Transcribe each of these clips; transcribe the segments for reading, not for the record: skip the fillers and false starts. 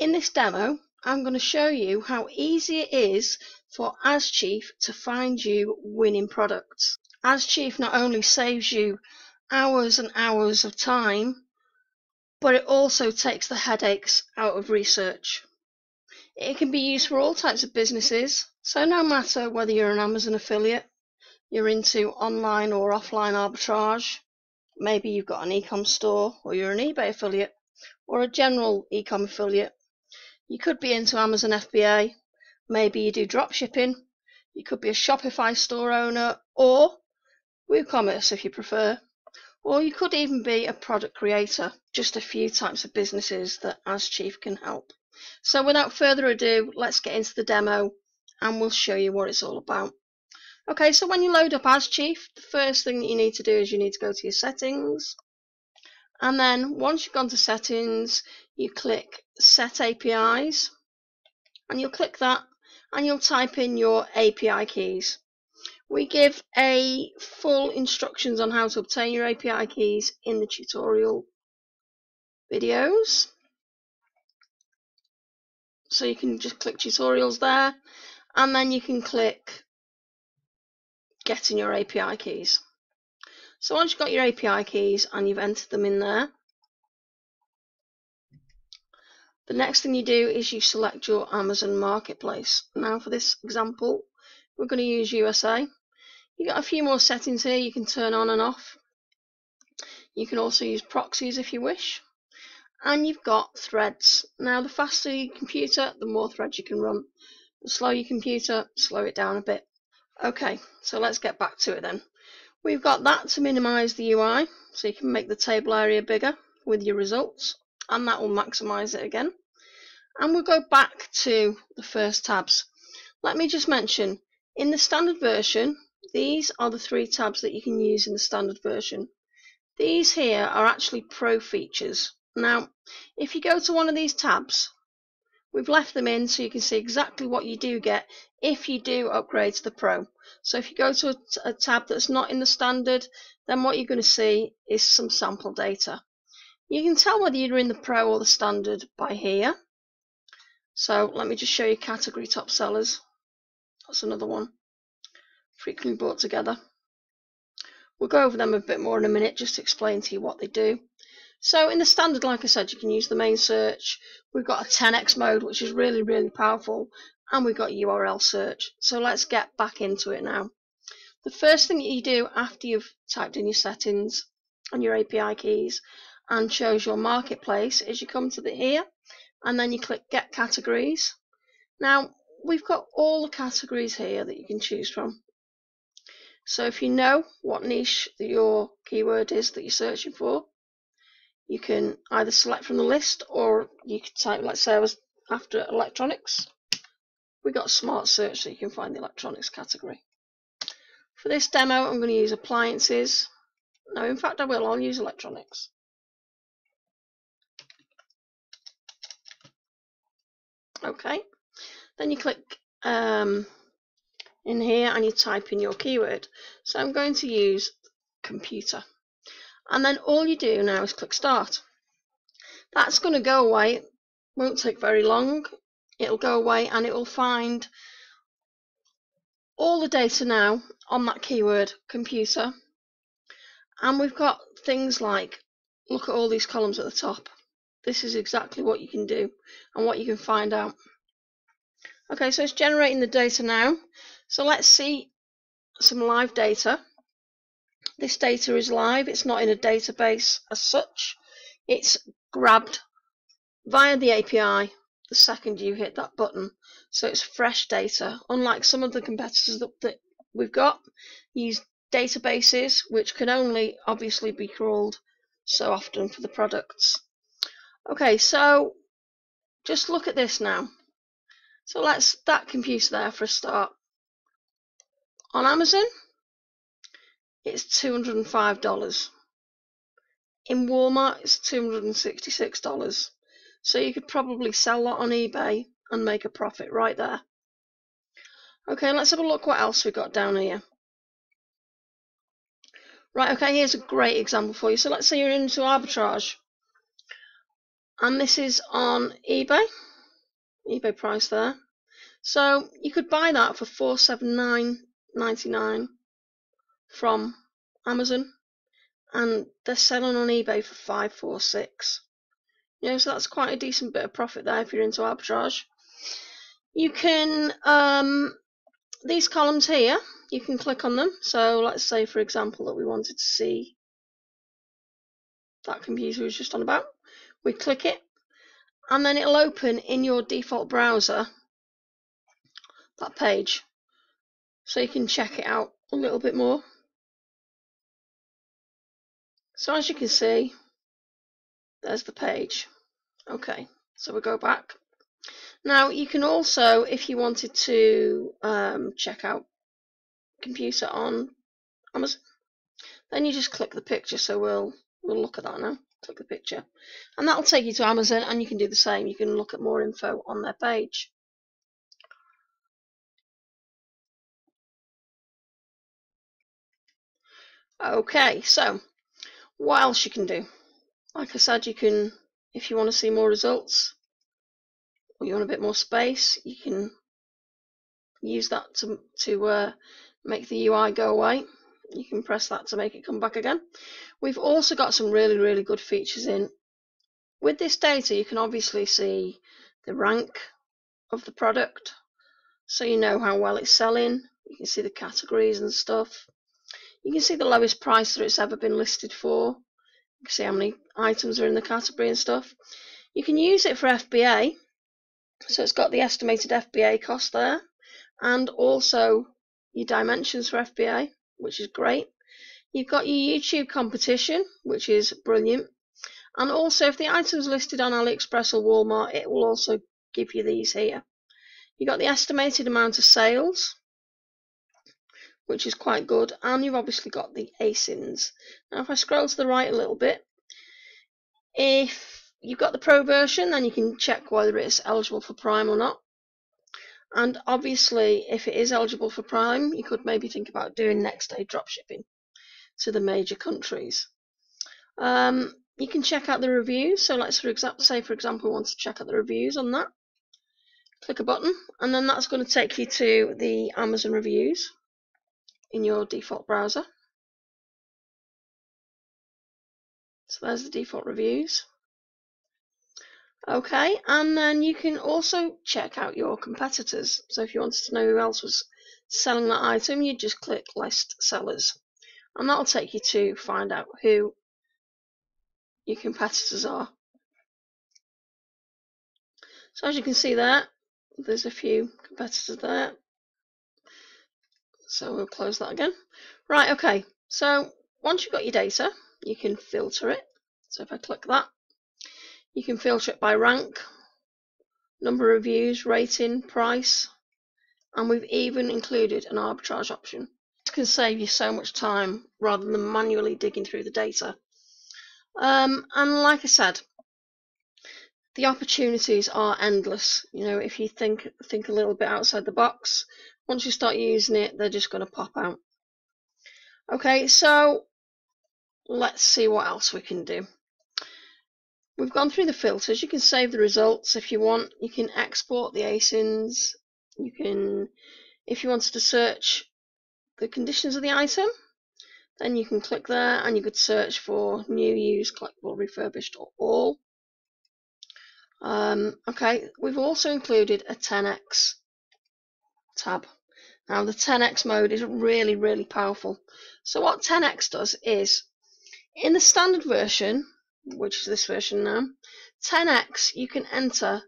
In this demo, I'm going to show you how easy it is for AsChief to find you winning products. AsChief not only saves you hours and hours of time, but it also takes the headaches out of research. It can be used for all types of businesses, so no matter whether you're an Amazon affiliate, you're into online or offline arbitrage, maybe you've got an e-com store, or you're an eBay affiliate, or a general e-com affiliate. You could be into Amazon FBA, maybe you do drop shipping, you could be a Shopify store owner, or WooCommerce if you prefer, or you could even be a product creator, just a few types of businesses that AsChief can help. So without further ado, let's get into the demo and we'll show you what it's all about. Okay, so when you load up AsChief, the first thing that you need to do is you need to go to your settings, and then once you've gone to settings, you click Set APIs, and you'll click that and you'll type in your API keys. We give a full instructions on how to obtain your API keys in the tutorial videos. So you can just click tutorials there, and then you can click getting your API keys. So once you've got your API keys and you've entered them in there, the next thing you do is you select your Amazon marketplace. Now for this example, we're going to use USA. You've got a few more settings here you can turn on and off. You can also use proxies if you wish. And you've got threads. Now the faster your computer, the more threads you can run. The slower your computer, slow it down a bit. Okay, so let's get back to it then. We've got that to minimize the UI, so you can make the table area bigger with your results, and that will maximize it again. And we'll go back to the first tabs. Let me just mention, in the standard version, these are the 3 tabs that you can use in the standard version. These here are actually pro features. Now, if you go to one of these tabs, we've left them in so you can see exactly what you do get if you do upgrade to the Pro. So if you go to a tab that's not in the standard, then what you're going to see is some sample data. You can tell whether you're in the Pro or the standard by here. So let me just show you category top sellers. That's another one. Frequently bought together. We'll go over them a bit more in a minute just to explain to you what they do. So in the standard, like I said, you can use the main search. We've got a 10x mode, which is really, really powerful, and we've got URL search. So let's get back into it now. The first thing that you do after you've typed in your settings and your API keys and shows your marketplace is you come to here and then you click Get Categories. Now, we've got all the categories here that you can choose from. So if you know what niche that your keyword is that you're searching for, you can either select from the list, or you can type, let's say I was after electronics. We got smart search, so you can find the electronics category. For this demo, I'm going to use appliances. No, in fact I'll use electronics. Okay, then you click in here and you type in your keyword. So I'm going to use computer. And then all you do now is click Start. That's going to go away. Won't take very long. It'll go away and it will find all the data now on that keyword, computer. And we've got things like, look at all these columns at the top. This is exactly what you can do and what you can find out. Okay, so it's generating the data now. So let's see some live data. This data is live. It's not in a database as such. It's grabbed via the API the second you hit that button. So it's fresh data. Unlike some of the competitors that we've got, use databases which can only obviously be crawled so often for the products. Okay, so just look at this now. So let's that computer there for a start. On Amazon, it's $205. In Walmart, it's $266. So you could probably sell that on eBay and make a profit right there. Okay, let's have a look what else we got down here. Right, okay, here's a great example for you. So let's say you're into arbitrage. And this is on eBay. eBay price there. So you could buy that for $479.99 from Amazon, and they're selling on eBay for $546. You know, so that's quite a decent bit of profit there if you're into arbitrage. You can these columns here, you can click on them. So let's say, for example, that we wanted to see that computer we was just on about. We click it, and then it'll open in your default browser that page, so you can check it out a little bit more. So as you can see, there's the page. Okay, so we'll go back. Now you can also, if you wanted to check out computer on Amazon, then you just click the picture. So we'll look at that now. Click the picture, and that'll take you to Amazon, and you can do the same. You can look at more info on their page. Okay, so what else you can do? Like I said, you can, if you want to see more results, or you want a bit more space, you can use that to make the UI go away. You can press that to make it come back again. We've also got some really good features in. With this data, you can obviously see the rank of the product, so you know how well it's selling. You can see the categories and stuff. You can see the lowest price that it's ever been listed for. You can see how many items are in the category and stuff. You can use it for FBA, so it's got the estimated FBA cost there, and also your dimensions for FBA, which is great. You've got your YouTube competition, which is brilliant. And also, if the item's listed on AliExpress or Walmart, it will also give you these here. You've got the estimated amount of sales, which is quite good, and you've obviously got the ASINs. Now, if I scroll to the right a little bit, if you've got the Pro version, then you can check whether it's eligible for Prime or not. And obviously, if it is eligible for Prime, you could maybe think about doing next day dropshipping to the major countries. You can check out the reviews. So let's say for example we want to check out the reviews on that. Click a button, and then that's going to take you to the Amazon reviews in your default browser. So there's the default reviews. Okay, and then you can also check out your competitors. So if you wanted to know who else was selling that item, you just click list sellers, and that'll take you to find out who your competitors are. So as you can see there, there's a few competitors there. So we'll close that again. Right, okay, so once you've got your data, you can filter it. So if I click that, you can filter it by rank, number of views, rating, price, and we've even included an arbitrage option. This can save you so much time rather than manually digging through the data. And like I said, the opportunities are endless. You know, if you think a little bit outside the box, once you start using it, they're just going to pop out. Okay, so let's see what else we can do. We've gone through the filters. You can save the results if you want. You can export the ASINs. You can, if you wanted to search the conditions of the item, then you can click there and you could search for new, used, collectible, refurbished, or all. Okay, we've also included a 10x tab. Now the 10x mode is really powerful. So what 10x does is, in the standard version, which is this version now, 10x you can enter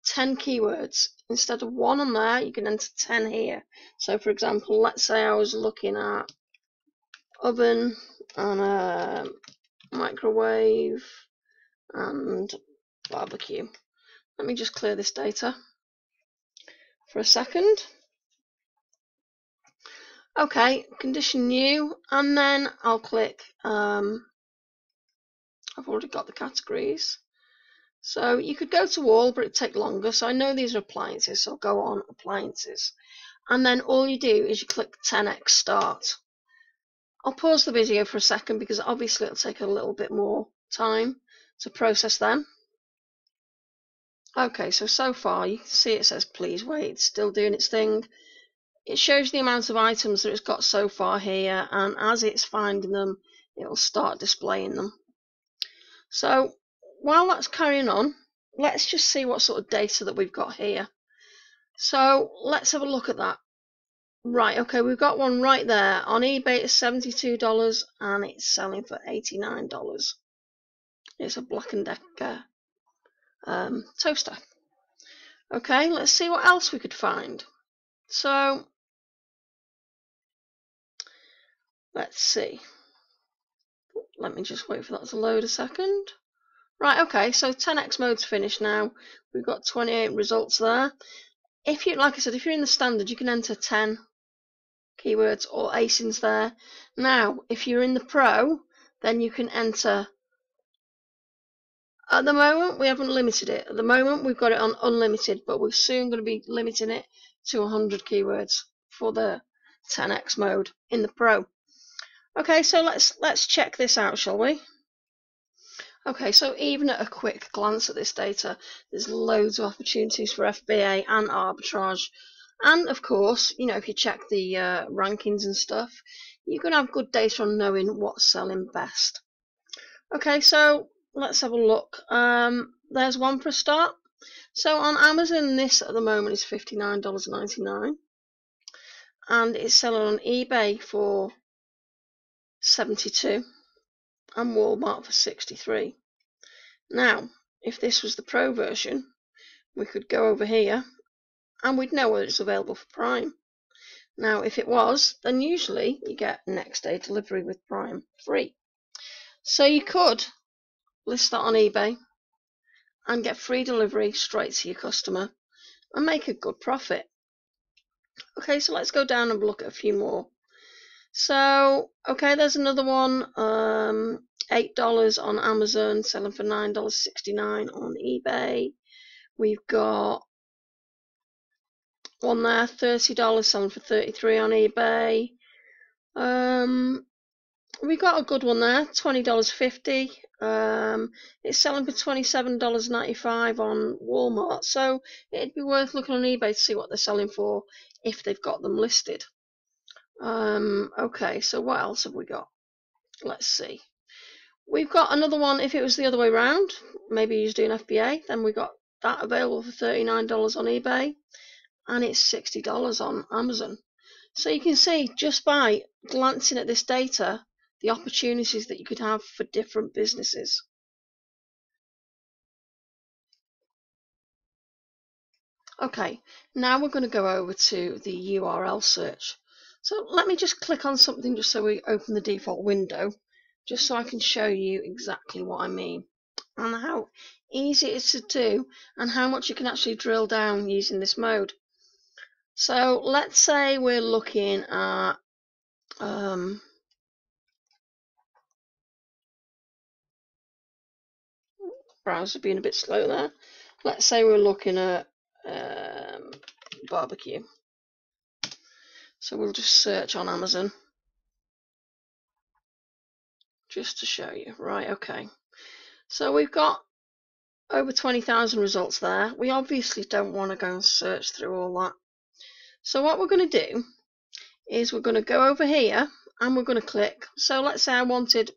10 keywords. Instead of 1 on there, you can enter 10 here. So for example, let's say I was looking at oven and a microwave and barbecue. Let me just clear this data for a second. Okay, condition new, and then I'll click, I've already got the categories. So you could go to all, but it'd take longer. So I know these are appliances, so I'll go on appliances. And then all you do is you click 10x start. I'll pause the video for a second because obviously it'll take a little bit more time to process them. Okay, so far you can see it says please wait, it's still doing its thing. It shows the amount of items that it's got so far here, and as it's finding them, it'll start displaying them. So while that's carrying on, let's just see what sort of data that we've got here. So let's have a look at that. Right, okay, we've got one right there. On eBay it's $72 and it's selling for $89. It's a Black & Decker toaster. Okay, let's see what else we could find. So let's see. Let me just wait for that to load a second. Right, okay, so 10x mode's finished now. We've got 28 results there. If you, like I said, if you're in the standard, you can enter 10 keywords or ASINs there. Now, if you're in the pro, then you can enter. At the moment, we haven't limited it. At the moment, we've got it on unlimited, but we're soon going to be limiting it to 100 keywords for the 10x mode in the pro. Okay, so let's check this out, shall we? Okay, so even at a quick glance at this data, there's loads of opportunities for FBA and arbitrage. And of course, you know, if you check the rankings and stuff, you're going to have good data on knowing what's selling best. Okay, so let's have a look. There's one for a start. So on Amazon, this at the moment is $59.99. And it's selling on eBay for $72 and Walmart for $63. Now, if this was the pro version, we could go over here and we'd know whether it's available for Prime. Now, if it was, then usually you get next day delivery with Prime free. So you could list that on eBay and get free delivery straight to your customer and make a good profit. Okay, so let's go down and look at a few more. So, okay, there's another one, $8 on Amazon, selling for $9.69 on eBay. We've got one there, $30, selling for $33 on eBay. We got a good one there, $20.50. It's selling for $27.95 on Walmart. So it'd be worth looking on eBay to see what they're selling for if they've got them listed. Okay, so what else have we got? Let's see. We've got another one. If it was the other way around, maybe you're doing FBA, then we got that available for $39 on eBay, and it's $60 on Amazon. So you can see just by glancing at this data the opportunities that you could have for different businesses. Okay, now we're going to go over to the URL search. So let me just click on something just so we open the default window, just so I can show you exactly what I mean and how easy it is to do and how much you can actually drill down using this mode. So let's say we're looking at browser being a bit slow there. Let's say we're looking at barbecue. So we'll just search on Amazon just to show you. Right, okay. So we've got over 20,000 results there. We obviously don't want to go and search through all that. So what we're going to do is we're going to go over here and we're going to click. So let's say I wanted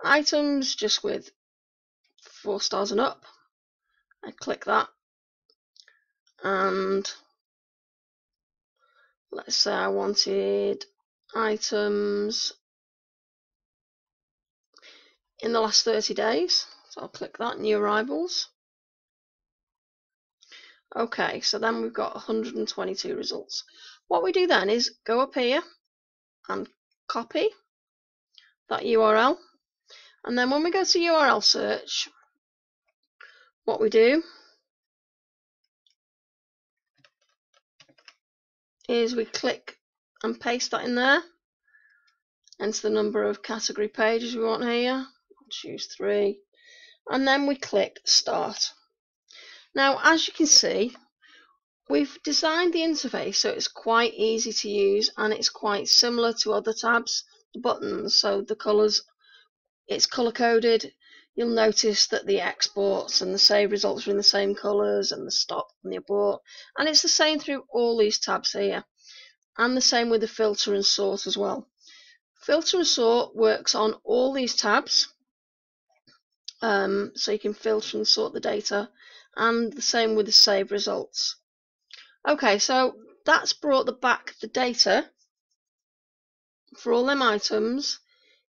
items just with 4 stars and up. I click that, and let's say I wanted items in the last 30 days. So I'll click that, new arrivals. Okay, so then we've got 122 results. What we do then is go up here and copy that URL. And then when we go to URL search, what we do is we click and paste that in there. Enter the number of category pages we want here. I'll choose 3. And then we click start. Now, as you can see, we've designed the interface so it's quite easy to use and it's quite similar to other tabs, the buttons, so the colours, it's colour coded. you'll notice that the exports and the save results are in the same colours, and the stop and the abort, and it's the same through all these tabs here, and the same with the filter and sort as well. Filter and sort works on all these tabs, so you can filter and sort the data, and the same with the save results. Okay, so that's brought back the data for all them items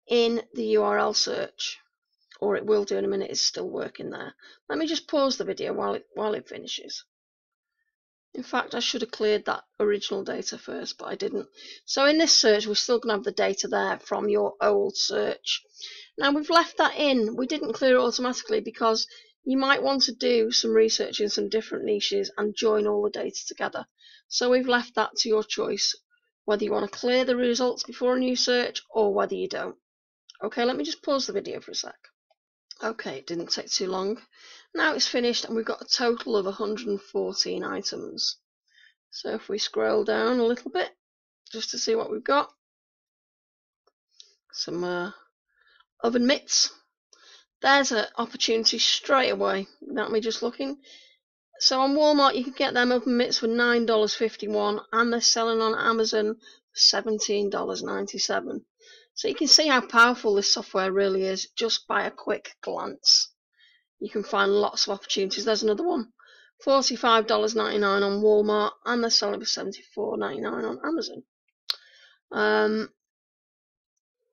in the URL search, or it will do in a minute. It's still working there. Let me just pause the video while it finishes. In fact, I should have cleared that original data first, but I didn't. So in this search, we're still going to have the data there from your old search. Now we've left that in. We didn't clear it automatically because you might want to do some research in some different niches and join all the data together. So we've left that to your choice, whether you want to clear the results before a new search or whether you don't. Okay, let me just pause the video for a sec. Okay, it didn't take too long. Now it's finished and we've got a total of 114 items. So if we scroll down a little bit just to see what we've got, some oven mitts. There's an opportunity straight away without me just looking. So on Walmart you can get them oven mitts for $9.51 and they're selling on Amazon for $17.97. So you can see how powerful this software really is just by a quick glance. You can find lots of opportunities. There's another one, $45.99 on Walmart, and they're selling for $74.99 on Amazon.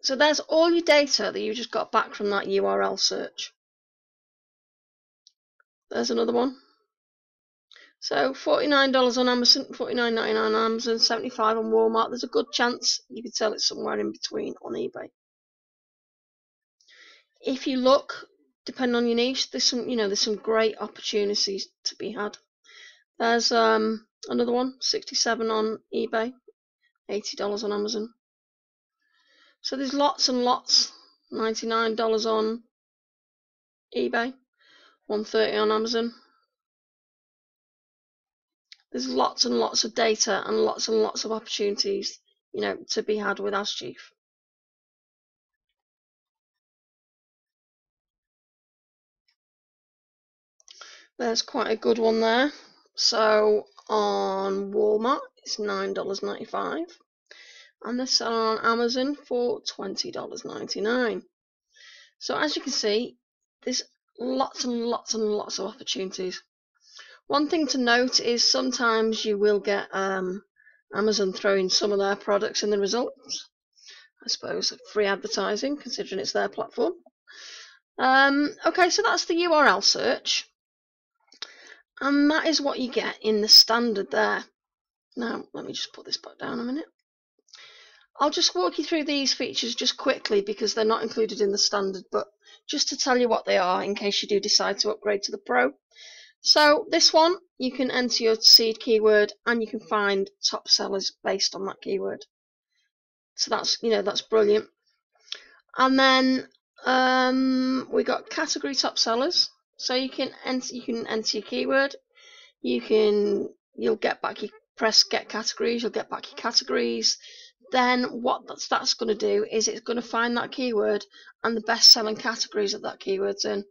So there's all your data that you just got back from that URL search. There's another one. So $49 on Amazon, $49.99 on Amazon, $75 on Walmart. There's a good chance you could sell it somewhere in between on eBay. If you look, depending on your niche, there's some great opportunities to be had. There's another one, $67 on eBay, $80 on Amazon. So there's lots and lots. $99 on eBay, $130 on Amazon. There's lots and lots of data and lots of opportunities, to be had with Ask Chief. There's quite a good one there. So on Walmart it's $9.95 and they're selling on Amazon for $20.99. So as you can see, there's lots and lots and lots of opportunities. One thing to note is sometimes you will get Amazon throwing some of their products in the results. I suppose free advertising, considering it's their platform. Okay, so that's the URL search. And that is what you get in the standard there. Now, let me just put this back down a minute. I'll just walk you through these features just quickly because they're not included in the standard, but just to tell you what they are in case you do decide to upgrade to the Pro. So this one, you can enter your seed keyword and you can find top sellers based on that keyword. So that's brilliant. And then we got category top sellers. So you can enter your keyword. You'll get back, you press get categories, you'll get back your categories. Then what that's going to do is it's going to find that keyword and the best selling categories that keyword's in.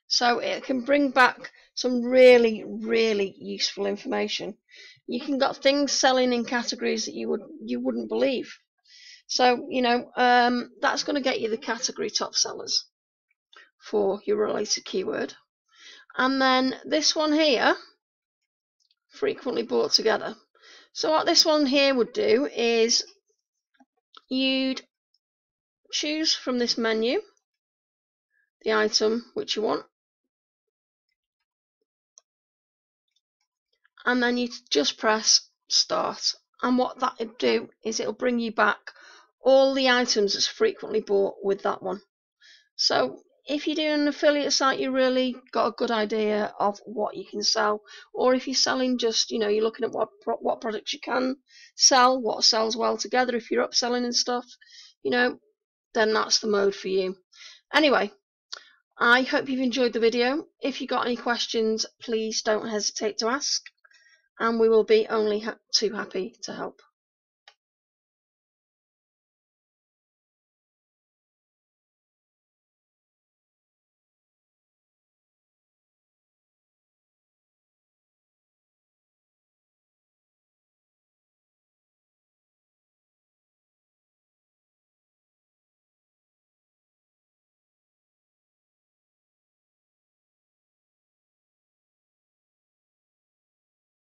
So it can bring back some really, really useful information. You can got things selling in categories that you wouldn't believe. So that's going to get you the category top sellers for your related keyword. And then this one here, frequently bought together. So what this one here would do is you'd choose from this menu the item which you want, and then you just press start, and what that will do is it'll bring you back all the items that's frequently bought with that one. So if you're doing an affiliate site, you really got a good idea of what you can sell, or if you're selling just, you're looking at what products you can sell, what sells well together. If you're upselling and stuff, then that's the mode for you. Anyway, I hope you've enjoyed the video. If you got any questions, please don't hesitate to ask, and we will be only too happy to help.